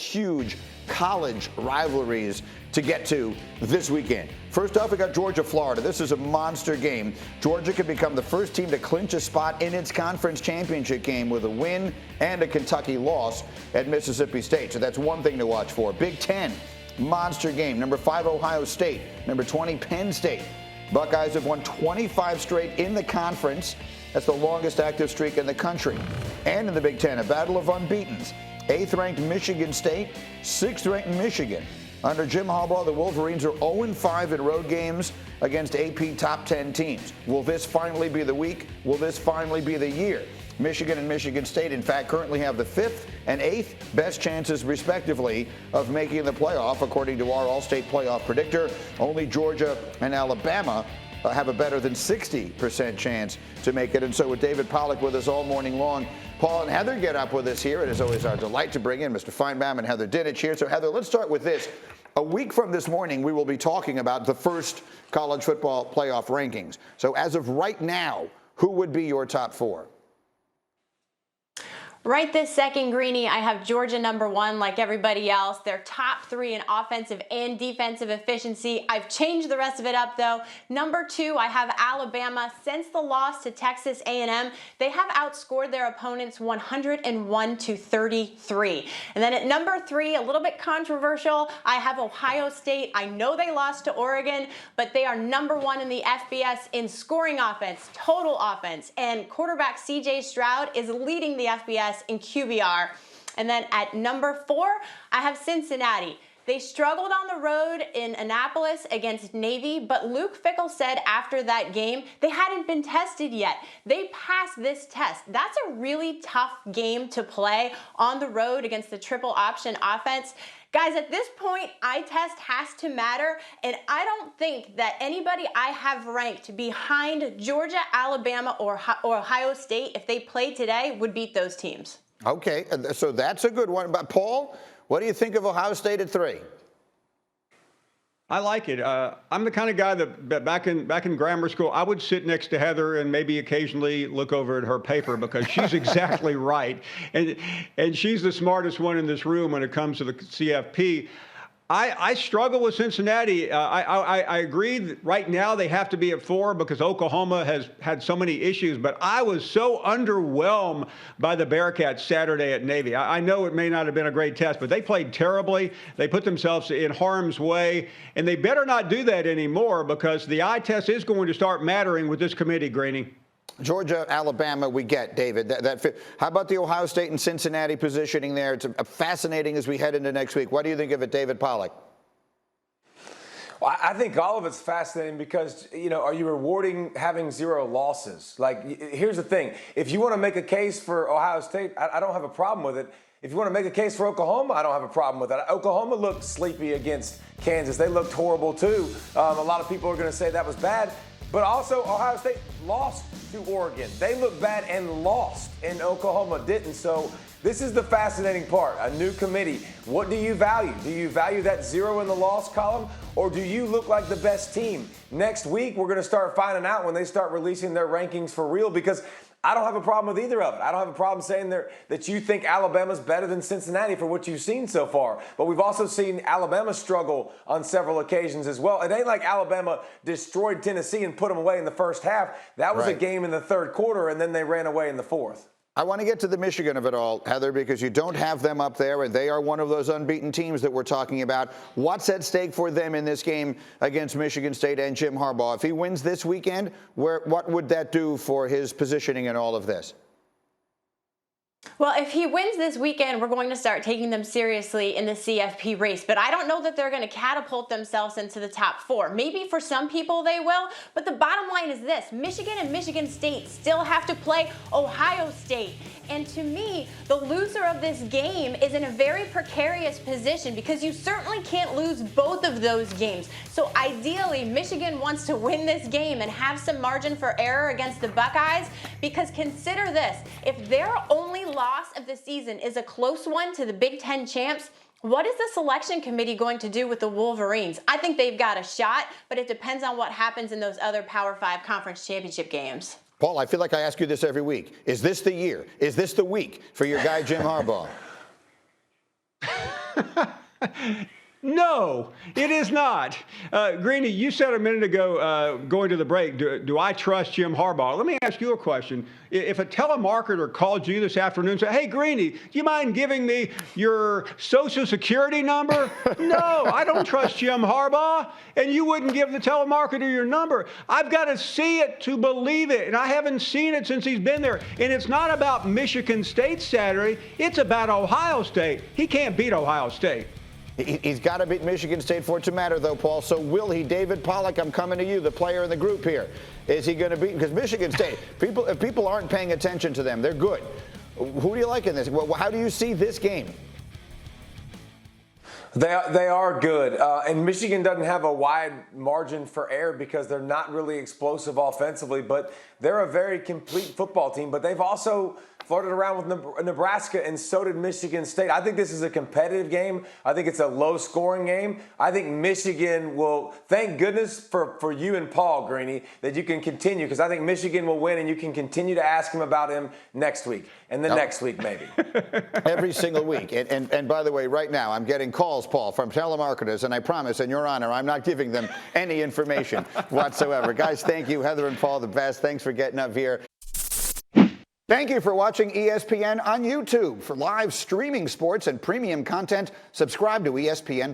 huge college rivalries to get to this weekend. First off, we got Georgia, Florida. This is a monster game. Georgia could become the first team to clinch a spot in its conference championship game with a win and a Kentucky loss at Mississippi State. So that's one thing to watch for. Big Ten, monster game. Number 5, Ohio State. Number 20, Penn State. Buckeyes have won 25 straight in the conference. That's the longest active streak in the country. And in the Big Ten, a battle of unbeatens. 8th-ranked Michigan State, 6th-ranked Michigan. Under Jim Harbaugh, the Wolverines are 0-5 in road games against AP top 10 teams. Will this finally be the week? Will this finally be the year? Michigan and Michigan State, in fact, currently have the 5th and 8th best chances, respectively, of making the playoff, according to our All-State playoff predictor. Only Georgia and Alabama have a better than 60% chance to make it. And so with David Pollack with us all morning long, Paul and Heather get up with us here. It is always our delight to bring in Mr. Finebaum and Heather Dinich here. So Heather, let's start with this. A week from this morning, we will be talking about the first college football playoff rankings. So as of right now, who would be your top 4? Right this second, Greeny, I have Georgia number 1 like everybody else. They're top 3 in offensive and defensive efficiency. I've changed the rest of it up, though. Number 2, I have Alabama. Since the loss to Texas A&M, they have outscored their opponents 101-33. And then at number 3, a little bit controversial, I have Ohio State. I know they lost to Oregon, but they are number 1 in the FBS in scoring offense, total offense. And quarterback C.J. Stroud is leading the FBS in QBR. And then at number 4, I have Cincinnati. They struggled on the road in Annapolis against Navy, but Luke Fickell said after that game they hadn't been tested yet. They passed this test. That's a really tough game to play on the road against the triple option offense. Guys, at this point, eye test has to matter, and I don't think that anybody I have ranked behind Georgia, Alabama, or Ohio State, if they played today, would beat those teams. Okay, so that's a good one. But Paul, what do you think of Ohio State at 3? I like it. I'm the kind of guy that back in grammar school, I would sit next to Heather and maybe occasionally look over at her paper because she's exactly right. And she's the smartest one in this room when it comes to the CFP. I struggle with Cincinnati. I agree that right now they have to be at 4 because Oklahoma has had so many issues, but I was so underwhelmed by the Bearcats Saturday at Navy. I know it may not have been a great test, but they played terribly. They put themselves in harm's way, and they better not do that anymore because the eye test is going to start mattering with this committee, Greeny. Georgia, Alabama, we get, David. How about the Ohio State and Cincinnati positioning there? It's fascinating as we head into next week. What do you think of it, David Pollack? Well, I think all of it's fascinating because, are you rewarding having 0 losses? Like, here's the thing. If you want to make a case for Ohio State, I don't have a problem with it. If you want to make a case for Oklahoma, I don't have a problem with that. Oklahoma looked sleepy against Kansas. They looked horrible, too. A lot of people are going to say that was bad. But also, Ohio State lost to Oregon. They looked bad and lost, and Oklahoma didn't. So this is the fascinating part. A new committee. What do you value? Do you value that 0 in the loss column, or do you look like the best team? Next week, we're going to start finding out when they start releasing their rankings for real, because I don't have a problem with either of it. I don't have a problem saying that you think Alabama's better than Cincinnati for what you've seen so far. But we've also seen Alabama struggle on several occasions as well. It ain't like Alabama destroyed Tennessee and put them away in the first half. That was a game in the third quarter, and then they ran away in the fourth. I want to get to the Michigan of it all, Heather, because you don't have them up there, and they are one of those unbeaten teams that we're talking about. What's at stake for them in this game against Michigan State and Jim Harbaugh? If he wins this weekend, what would that do for his positioning in all of this? Well, if he wins this weekend, we're going to start taking them seriously in the CFP race. But I don't know that they're going to catapult themselves into the top 4. Maybe for some people they will. But the bottom line is this. Michigan and Michigan State still have to play Ohio State. And to me, the loser of this game is in a very precarious position because you certainly can't lose both of those games. So ideally, Michigan wants to win this game and have some margin for error against the Buckeyes, because consider this. If their only loss of the season is a close one to the Big Ten champs, what is the selection committee going to do with the Wolverines? I think they've got a shot, but it depends on what happens in those other Power 5 conference championship games. Paul, I feel like I ask you this every week. Is this the year? Is this the week for your guy, Jim Harbaugh? No, it is not. Greeny, you said a minute ago, going to the break, do I trust Jim Harbaugh? Let me ask you a question. If a telemarketer called you this afternoon and said, hey, Greeny, do you mind giving me your Social Security number? No, I don't trust Jim Harbaugh. And you wouldn't give the telemarketer your number. I've got to see it to believe it. And I haven't seen it since he's been there. And it's not about Michigan State Saturday. It's about Ohio State. He can't beat Ohio State. He's got to beat Michigan State for it to matter, though, Paul. So will he? David Pollack, I'm coming to you, the player in the group here. Is he going to beat? Because Michigan State, if people aren't paying attention to them, they're good. Who do you like in this? How do you see this game? They are good. And Michigan doesn't have a wide margin for error because they're not really explosive offensively, but they're a very complete football team. But they've also flirted around with Nebraska, and so did Michigan State. I think this is a competitive game. I think it's a low-scoring game. I think Michigan will, thank goodness for you and Paul, Greeny, that you can continue, because I think Michigan will win, and you can continue to ask him about him next week, and the next week maybe. Every single week. And by the way, right now, I'm getting calls, Paul, from telemarketers, and I promise, in your honor, I'm not giving them any information whatsoever. Guys, thank you. Heather and Paul, the best. Thanks for getting up here. Thank you for watching ESPN on YouTube. For live streaming sports and premium content, subscribe to ESPN+.